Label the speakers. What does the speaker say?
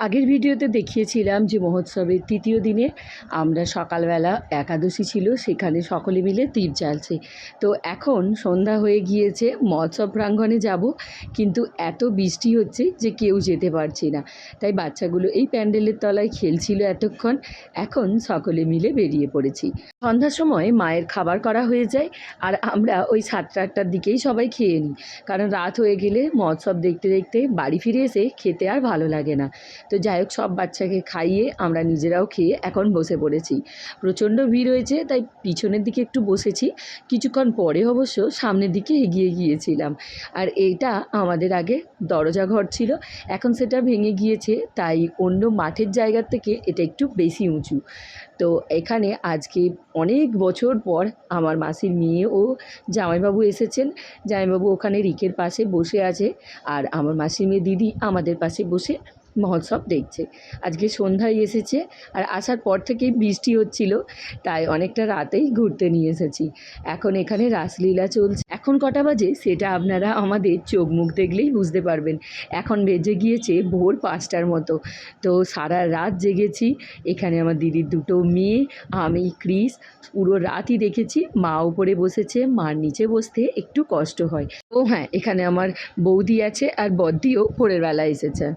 Speaker 1: আগের ভিডিওতে দেখিয়েছিলাম যে মহোৎসবের তৃতীয় দিনে আমরা সকালবেলা একাদশী ছিল, সেখানে সকলে মিলে দীপ জ্বালছি। তো এখন সন্ধ্যা হয়ে গিয়েছে, মহোৎসব প্রাঙ্গণে যাব, কিন্তু এত বৃষ্টি হচ্ছে যে কেউ যেতে পারছি না। তাই বাচ্চাগুলো এই প্যান্ডেলের তলায় খেলছিল এতক্ষণ। এখন সকলে মিলে বেরিয়ে পড়েছি। সন্ধ্যার সময় মায়ের খাবার করা হয়ে যায়, আর আমরা ওই 7টা-8টার দিকেই সবাই খেয়ে নিই, কারণ রাত হয়ে গেলে মহোৎসব দেখতে দেখতে বাড়ি ফিরে এসে খেতে আর ভালো লাগে না। তো যাই হোক, সব বাচ্চাকে খাইয়ে আমরা নিজেরাও খেয়ে এখন বসে পড়েছি। প্রচণ্ড ভিড় হয়েছে, তাই পিছনের দিকে একটু বসেছি। কিছুক্ষণ পরে অবশ্য সামনের দিকে এগিয়ে গিয়েছিলাম। আর এটা আমাদের আগে দরজা ঘর ছিল, এখন সেটা ভেঙে গিয়েছে, তাই অন্য মাঠের জায়গার থেকে এটা একটু বেশি উঁচু। তো এখানে আজকে অনেক বছর পর আমার মাসির মেয়ে ও জামাইবাবু এসেছেন। জামাইবাবু ওখানে রিকের পাশে বসে আছে, আর আমার মাসির মেয়ে দিদি আমাদের পাশে বসে মহোৎসব দেখছে। আজকে সন্ধ্যায় এসেছে, আর আসার পর থেকেই বৃষ্টি হচ্ছিল, তাই অনেকটা রাতেই ঘুরতে নিয়ে এসেছি। এখন এখানে রাসলীলা চলছে। এখন কটা বাজে সেটা আপনারা আমাদের চোখ মুখ দেখলেই বুঝতে পারবেন। এখন বেজে গিয়েছে ভোর 5টার মতো। তো সারা রাত জেগেছি। এখানে আমার দিদির দুটো মেয়ে, আমি, ক্রিস পুরো রাতই দেখেছি। মা উপরে বসেছে, মার নিচে বসতে একটু কষ্ট হয়। ও হ্যাঁ, এখানে আমার বৌদি আছে, আর বদ্দিও ভোরের বেলা এসেছে।